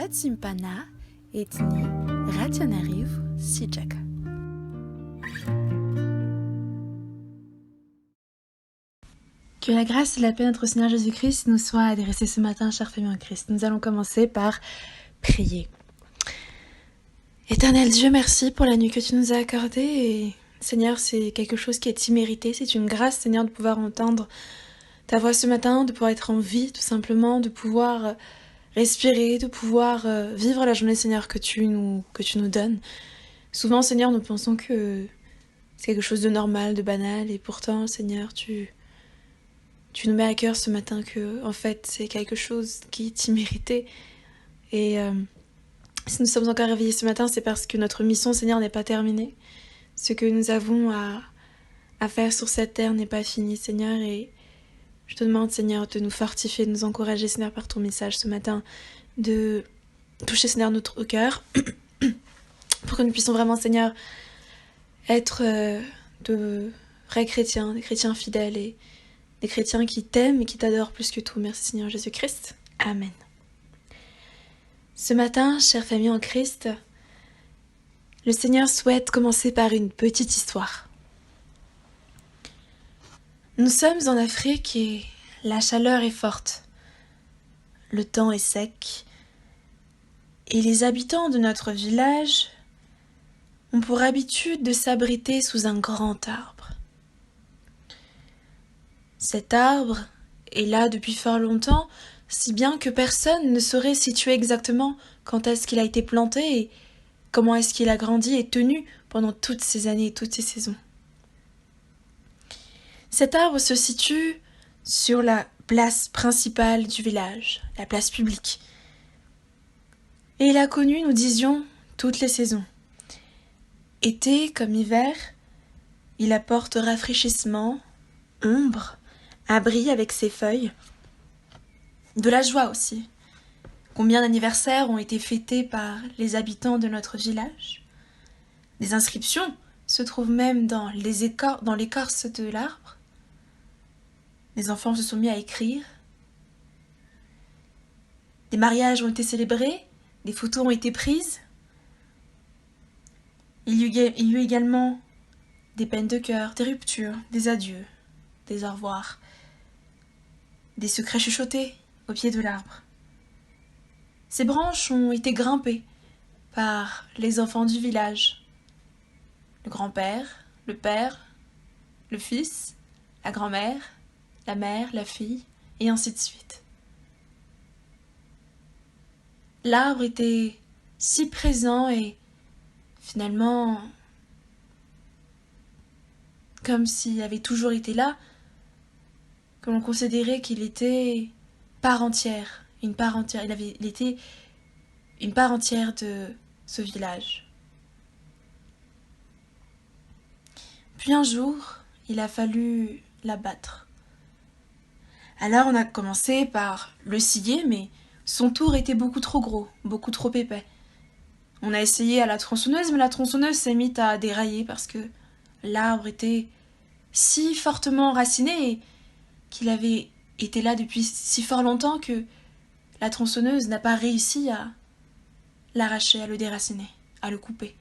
Ratzimpana etni rationariv sijaka. Que la grâce et la paix de notre Seigneur Jésus-Christ nous soient adressées ce matin, chère famille en Christ. Nous allons commencer par prier. Éternel Dieu, merci pour la nuit que tu nous as accordée. Et Seigneur, c'est quelque chose qui est immérité. C'est une grâce, Seigneur, de pouvoir entendre ta voix ce matin, de pouvoir être en vie, tout simplement, de pouvoir respirer, de pouvoir vivre la journée, Seigneur, que tu nous donnes. Souvent, Seigneur, nous pensons que c'est quelque chose de normal, de banal, et pourtant, Seigneur, tu nous mets à cœur ce matin que, en fait, c'est quelque chose qui est immérité. Et si nous sommes encore réveillés ce matin, c'est parce que notre mission, Seigneur, n'est pas terminée. Ce que nous avons à faire sur cette terre n'est pas fini, Seigneur, et je te demande, Seigneur, de nous fortifier, de nous encourager, Seigneur, par ton message ce matin, de toucher, Seigneur, notre cœur, pour que nous puissions vraiment, Seigneur, être de vrais chrétiens, des chrétiens fidèles et des chrétiens qui t'aiment et qui t'adorent plus que tout. Merci, Seigneur Jésus-Christ. Amen. Ce matin, chère famille en Christ, le Seigneur souhaite commencer par une petite histoire. Nous sommes en Afrique et la chaleur est forte. Le temps est sec. Et les habitants de notre village ont pour habitude de s'abriter sous un grand arbre. Cet arbre est là depuis fort longtemps, si bien que personne ne saurait situer exactement quand est-ce qu'il a été planté et comment est-ce qu'il a grandi et tenu pendant toutes ces années et toutes ces saisons. Cet arbre se situe sur la place principale du village, la place publique. Et il a connu, nous disions, toutes les saisons. Été comme hiver, il apporte rafraîchissement, ombre, abri avec ses feuilles. De la joie aussi. Combien d'anniversaires ont été fêtés par les habitants de notre village? Des inscriptions se trouvent même dans l'écorce de l'arbre. Les enfants se sont mis à écrire. Des mariages ont été célébrés, des photos ont été prises. Il y eut également des peines de cœur, des ruptures, des adieux, des au revoir, des secrets chuchotés au pied de l'arbre. Ces branches ont été grimpées par les enfants du village. Le grand-père, le père, le fils, la grand-mère, la mère, la fille, et ainsi de suite. L'arbre était si présent et finalement comme s'il avait toujours été là, que l'on considérait qu'il était part entière, il était une part entière de ce village. Puis un jour, il a fallu l'abattre. Alors on a commencé par le scier, mais son tour était beaucoup trop gros, beaucoup trop épais. On a essayé à la tronçonneuse, mais la tronçonneuse s'est mise à dérailler parce que l'arbre était si fortement enraciné et qu'il avait été là depuis si fort longtemps que la tronçonneuse n'a pas réussi à l'arracher, à le déraciner, à le couper.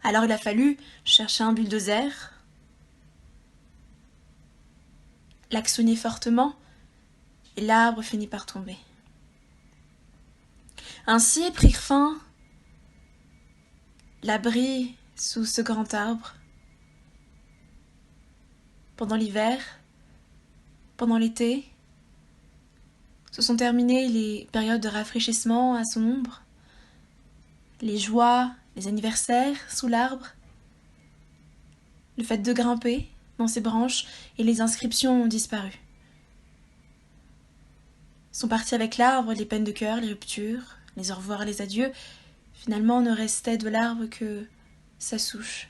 Alors il a fallu chercher un bulldozer, l'actionner fortement, et l'arbre finit par tomber. Ainsi prit fin l'abri sous ce grand arbre. Pendant l'hiver, pendant l'été, se sont terminées les périodes de rafraîchissement à son ombre, les joies, les anniversaires sous l'arbre, le fait de grimper dans ses branches et les inscriptions ont disparu. Sont partis avec l'arbre les peines de cœur, les ruptures, les au revoir et les adieux. Finalement, ne restait de l'arbre que sa souche.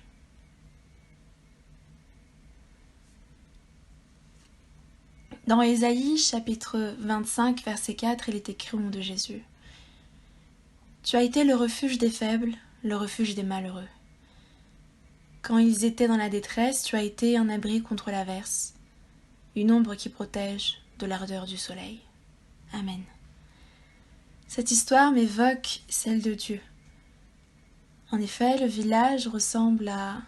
Dans Ésaïe, chapitre 25, verset 4, il est écrit au nom de Jésus. Tu as été le refuge des faibles, le refuge des malheureux. Quand ils étaient dans la détresse, tu as été un abri contre l'averse, une ombre qui protège de l'ardeur du soleil. Amen. Cette histoire m'évoque celle de Dieu. En effet, le village ressemble à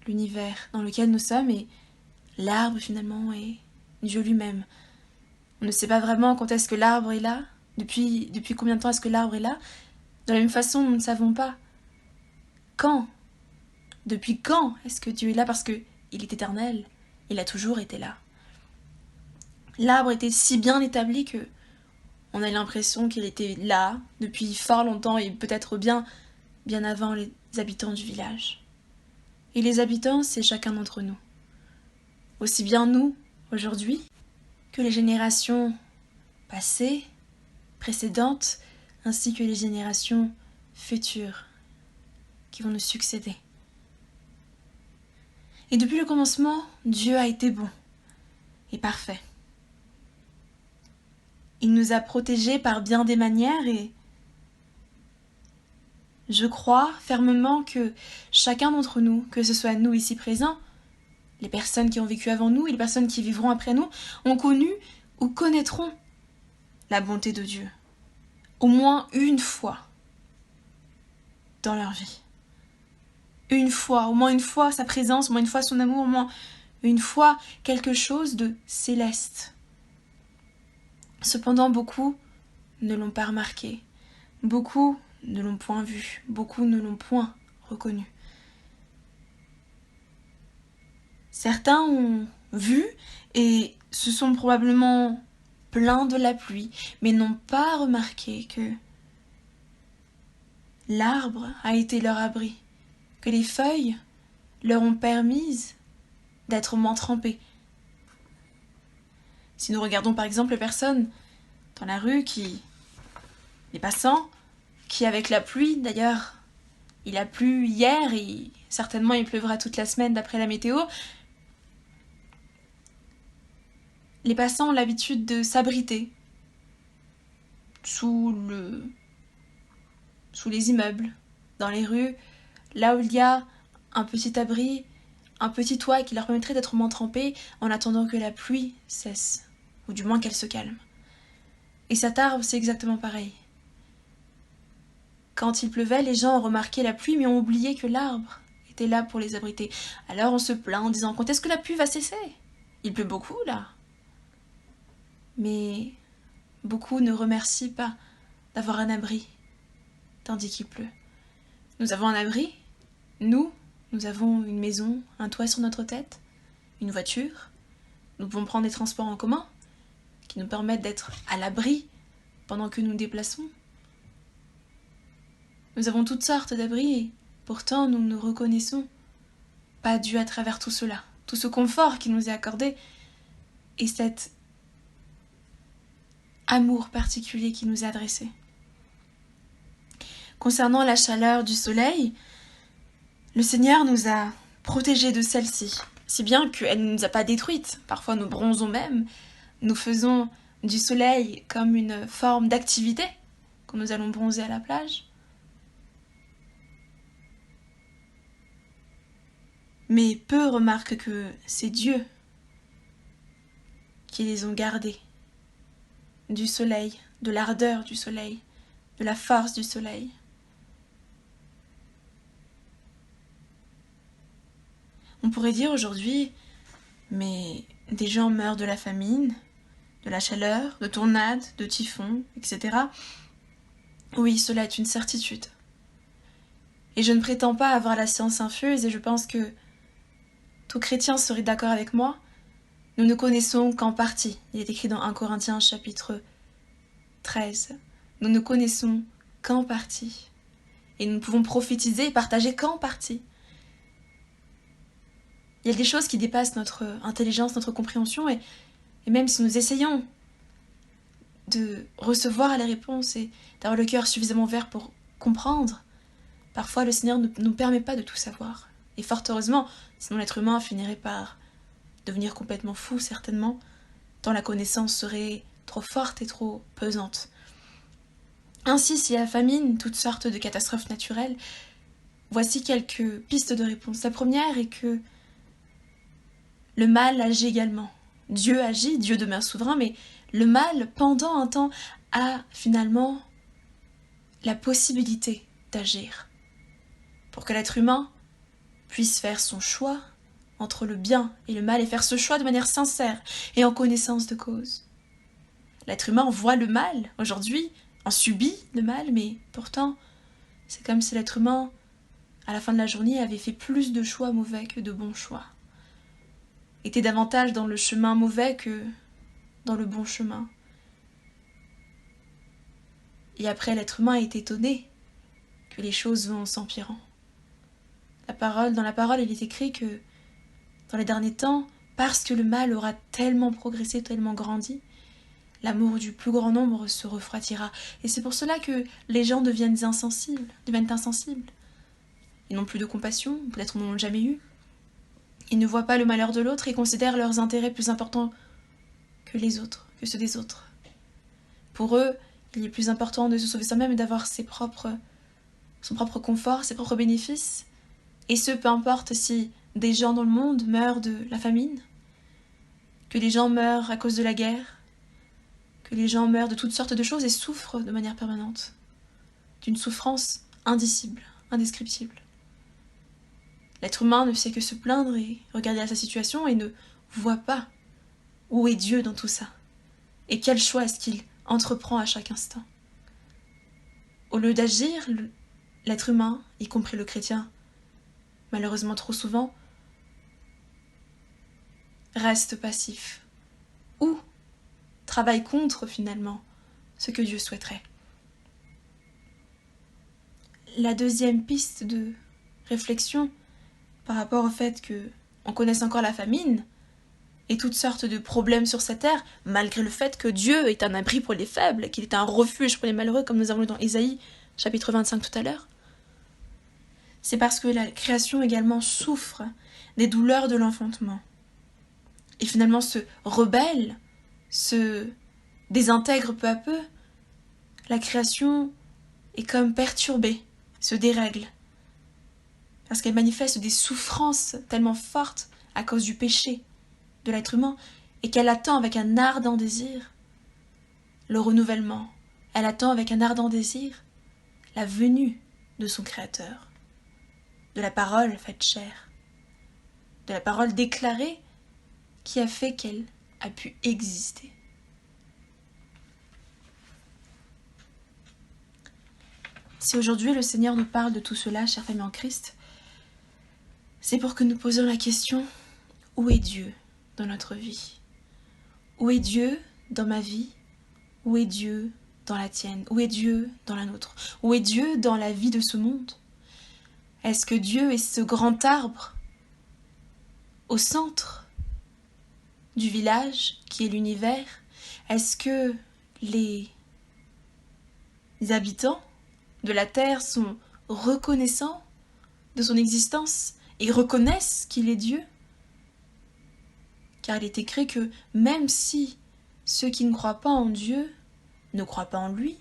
l'univers dans lequel nous sommes et l'arbre finalement est Dieu lui-même. On ne sait pas vraiment quand est-ce que l'arbre est là, depuis combien de temps est-ce que l'arbre est là. De la même façon, nous ne savons pas quand, depuis quand est-ce que Dieu est là, parce qu'il est éternel, il a toujours été là. L'arbre était si bien établi que on a l'impression qu'il était là depuis fort longtemps et peut-être bien avant les habitants du village. Et les habitants, c'est chacun d'entre nous. Aussi bien nous, aujourd'hui, que les générations passées, précédentes, ainsi que les générations futures qui vont nous succéder. Et depuis le commencement, Dieu a été bon et parfait. Il nous a protégés par bien des manières et je crois fermement que chacun d'entre nous, que ce soit nous ici présents, les personnes qui ont vécu avant nous et les personnes qui vivront après nous, ont connu ou connaîtront la bonté de Dieu. Au moins une fois dans leur vie. Une fois, au moins une fois sa présence, au moins une fois son amour, au moins une fois quelque chose de céleste. Cependant, beaucoup ne l'ont pas remarqué. Beaucoup ne l'ont point vu. Beaucoup ne l'ont point reconnu. Certains ont vu et se sont probablement plaints de la pluie, mais n'ont pas remarqué que l'arbre a été leur abri, que les feuilles leur ont permis d'être moins trempées. Si nous regardons par exemple les personnes dans la rue, les passants, qui avec la pluie, d'ailleurs, il a plu hier et certainement il pleuvra toute la semaine d'après la météo, les passants ont l'habitude de s'abriter sous les immeubles, dans les rues, là où il y a un petit abri, un petit toit qui leur permettrait d'être moins trempés en attendant que la pluie cesse, ou du moins qu'elle se calme. Et cet arbre, c'est exactement pareil. Quand il pleuvait, les gens ont remarqué la pluie, mais ont oublié que l'arbre était là pour les abriter. Alors on se plaint en disant « Quand est-ce que la pluie va cesser ? Il pleut beaucoup, là !» Mais beaucoup ne remercient pas d'avoir un abri, tandis qu'il pleut. Nous avons un abri, nous avons une maison, un toit sur notre tête, une voiture, nous pouvons prendre des transports en commun qui nous permettent d'être à l'abri pendant que nous nous déplaçons. Nous avons toutes sortes d'abris et pourtant nous ne reconnaissons pas Dieu à travers tout cela, tout ce confort qui nous est accordé et cet amour particulier qui nous est adressé. Concernant la chaleur du soleil, le Seigneur nous a protégés de celle-ci, si bien qu'elle ne nous a pas détruites. Parfois nous bronzons même, nous faisons du soleil comme une forme d'activité quand nous allons bronzer à la plage. Mais peu remarquent que c'est Dieu qui les ont gardés du soleil, de l'ardeur du soleil, de la force du soleil. On pourrait dire aujourd'hui, mais des gens meurent de la famine, de la chaleur, de tornades, de typhons, etc. Oui, cela est une certitude. Et je ne prétends pas avoir la science infuse et je pense que tout chrétien serait d'accord avec moi. Nous ne connaissons qu'en partie. Il est écrit dans 1 Corinthiens chapitre 13. Nous ne connaissons qu'en partie. Et nous ne pouvons prophétiser et partager qu'en partie. Il y a des choses qui dépassent notre intelligence, notre compréhension, et même si nous essayons de recevoir les réponses et d'avoir le cœur suffisamment ouvert pour comprendre, parfois le Seigneur ne nous permet pas de tout savoir. Et fort heureusement, sinon l'être humain finirait par devenir complètement fou, certainement, tant la connaissance serait trop forte et trop pesante. Ainsi, s'il y a la famine, toutes sortes de catastrophes naturelles, voici quelques pistes de réponse. La première est que le mal agit également. Dieu agit, Dieu demeure souverain, mais le mal, pendant un temps, a finalement la possibilité d'agir pour que l'être humain puisse faire son choix entre le bien et le mal et faire ce choix de manière sincère et en connaissance de cause. L'être humain voit le mal aujourd'hui, en subit le mal, mais pourtant, c'est comme si l'être humain, à la fin de la journée, avait fait plus de choix mauvais que de bons choix. Était davantage dans le chemin mauvais que dans le bon chemin. Et après, l'être humain est étonné que les choses vont s'empirant. Dans la parole, il est écrit que dans les derniers temps, parce que le mal aura tellement progressé, tellement grandi, l'amour du plus grand nombre se refroidira. Et c'est pour cela que les gens deviennent insensibles. Ils n'ont plus de compassion, peut-être n'en ont jamais eu. Ils ne voient pas le malheur de l'autre et considèrent leurs intérêts plus importants que les autres, que ceux des autres. Pour eux, il est plus important de se sauver soi-même et d'avoir son propre confort, ses propres bénéfices. Et ce, peu importe si des gens dans le monde meurent de la famine, que les gens meurent à cause de la guerre, que les gens meurent de toutes sortes de choses et souffrent de manière permanente, d'une souffrance indicible, indescriptible. L'être humain ne fait que se plaindre et regarder à sa situation et ne voit pas où est Dieu dans tout ça et quel choix est-ce qu'il entreprend à chaque instant. Au lieu d'agir, l'être humain, y compris le chrétien, malheureusement trop souvent, reste passif ou travaille contre finalement ce que Dieu souhaiterait. La deuxième piste de réflexion par rapport au fait qu'on connaisse encore la famine et toutes sortes de problèmes sur cette terre, malgré le fait que Dieu est un abri pour les faibles, qu'il est un refuge pour les malheureux, comme nous avons lu dans Ésaïe, chapitre 25 tout à l'heure, c'est parce que la création également souffre des douleurs de l'enfantement. Et finalement se rebelle, se désintègre peu à peu. La création est comme perturbée, se dérègle. Parce qu'elle manifeste des souffrances tellement fortes à cause du péché de l'être humain et qu'elle attend avec un ardent désir le renouvellement. Elle attend avec un ardent désir la venue de son Créateur, de la parole faite chair, de la parole déclarée qui a fait qu'elle a pu exister. Si aujourd'hui le Seigneur nous parle de tout cela, chers familles en Christ, c'est pour que nous posions la question: où est Dieu dans notre vie? Où est Dieu dans ma vie? Où est Dieu dans la tienne? Où est Dieu dans la nôtre? Où est Dieu dans la vie de ce monde? Est-ce que Dieu est ce grand arbre au centre du village qui est l'univers? Est-ce que les habitants de la terre sont reconnaissants de son existence et reconnaissent qu'il est Dieu? Car il est écrit que même si ceux qui ne croient pas en Dieu ne croient pas en lui,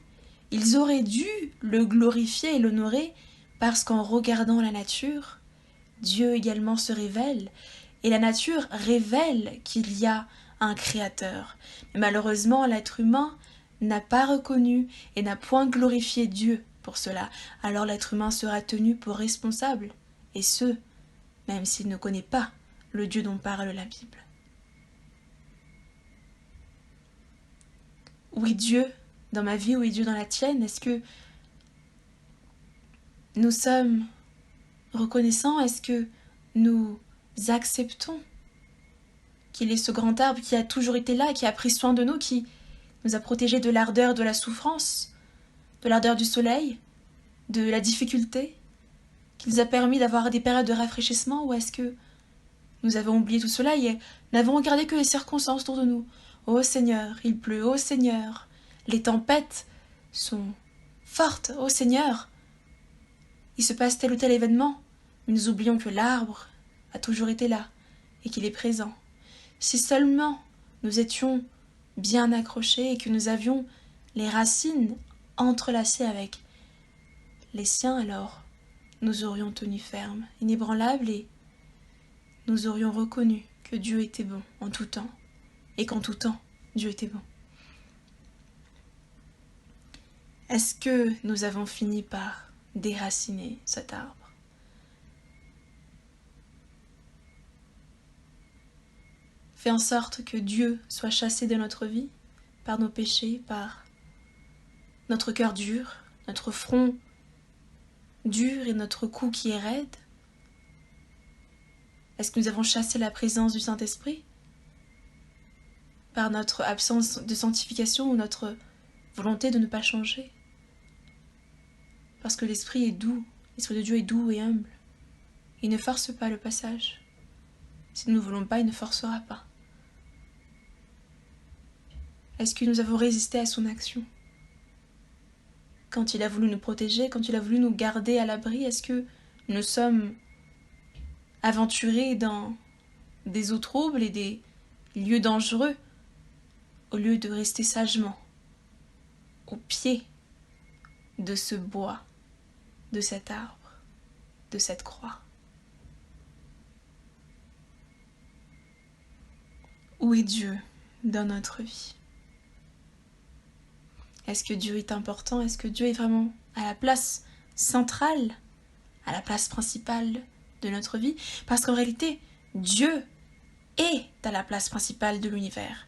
ils auraient dû le glorifier et l'honorer parce qu'en regardant la nature, Dieu également se révèle et la nature révèle qu'il y a un créateur. Mais malheureusement, l'être humain n'a pas reconnu et n'a point glorifié Dieu pour cela. Alors l'être humain sera tenu pour responsable, et ce, même s'il ne connaît pas le Dieu dont parle la Bible. Où est Dieu dans ma vie? Où est Dieu dans la tienne? Est-ce que nous sommes reconnaissants? Est-ce que nous acceptons qu'il est ce grand arbre qui a toujours été là, qui a pris soin de nous, qui nous a protégés de l'ardeur de la souffrance, de l'ardeur du soleil, de la difficulté, qui nous a permis d'avoir des périodes de rafraîchissement? Ou est-ce que nous avons oublié tout cela et n'avons regardé que les circonstances autour de nous? Ô Seigneur, il pleut, ô Seigneur, les tempêtes sont fortes, ô Seigneur, il se passe tel ou tel événement, mais nous oublions que l'arbre a toujours été là et qu'il est présent. Si seulement nous étions bien accrochés et que nous avions les racines entrelacées avec les siens, alors nous aurions tenu ferme, inébranlables, et nous aurions reconnu que Dieu était bon en tout temps, et qu'en tout temps, Dieu était bon. Est-ce que nous avons fini par déraciner cet arbre? Fais en sorte que Dieu soit chassé de notre vie par nos péchés, par notre cœur dur, notre front dur et notre cou qui est raide. Est-ce que nous avons chassé la présence du Saint-Esprit par notre absence de sanctification ou notre volonté de ne pas changer? Parce que l'Esprit est doux, l'Esprit de Dieu est doux et humble. Il ne force pas le passage. Si nous ne voulons pas, il ne forcera pas. Est-ce que nous avons résisté à son action? Quand il a voulu nous protéger, quand il a voulu nous garder à l'abri, est-ce que nous sommes aventurés dans des eaux troubles et des lieux dangereux au lieu de rester sagement au pied de ce bois, de cet arbre, de cette croix? Où est Dieu dans notre vie? Est-ce que Dieu est important? Est-ce que Dieu est vraiment à la place centrale, à la place principale de notre vie? Parce qu'en réalité, Dieu est à la place principale de l'univers.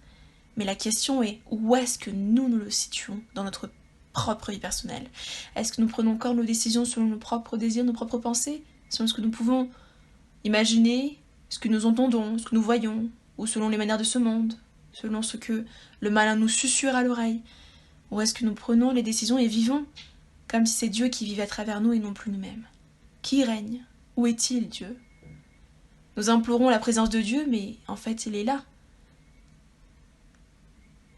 Mais la question est, où est-ce que nous le situons dans notre propre vie personnelle? Est-ce que nous prenons encore nos décisions selon nos propres désirs, nos propres pensées, selon ce que nous pouvons imaginer, ce que nous entendons, ce que nous voyons, ou selon les manières de ce monde, selon ce que le malin nous susurre à l'oreille? Ou est-ce que nous prenons les décisions et vivons comme si c'est Dieu qui vivait à travers nous et non plus nous-mêmes? Qui règne? Où est-il, Dieu? Nous implorons la présence de Dieu, mais en fait, il est là.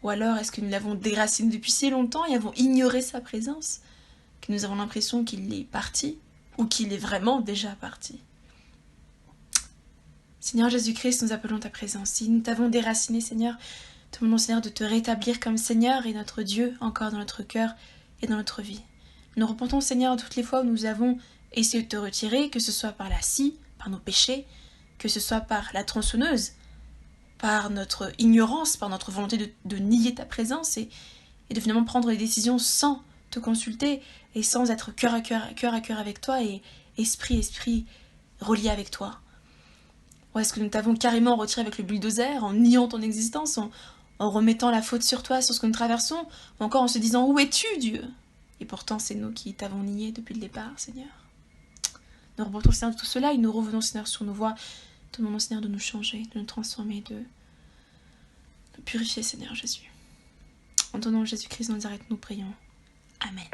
Ou alors, est-ce que nous l'avons déraciné depuis si longtemps et avons ignoré sa présence, que nous avons l'impression qu'il est parti, ou qu'il est vraiment déjà parti? Seigneur Jésus-Christ, nous appelons ta présence. Si nous t'avons déraciné, Seigneur, te demandons, Seigneur, de te rétablir comme Seigneur et notre Dieu encore dans notre cœur et dans notre vie. Nous repentons, Seigneur, toutes les fois où nous avons essayé de te retirer, que ce soit par la scie, par nos péchés, que ce soit par la tronçonneuse, par notre ignorance, par notre volonté de nier ta présence et de finalement prendre les décisions sans te consulter et sans être cœur à cœur avec toi et esprit relié avec toi. Ou est-ce que nous t'avons carrément retiré avec le bulldozer en niant ton existence, en remettant la faute sur toi, sur ce que nous traversons, ou encore en se disant « Où es-tu, Dieu ?» Et pourtant, c'est nous qui t'avons nié depuis le départ, Seigneur. Nous remontons, Seigneur, de tout cela et nous revenons, Seigneur, sur nos voies. Te demandons, Seigneur, de nous changer, de nous transformer, de nous purifier, Seigneur Jésus. En ton nom, Jésus-Christ, nous arrête, nous prions. Amen.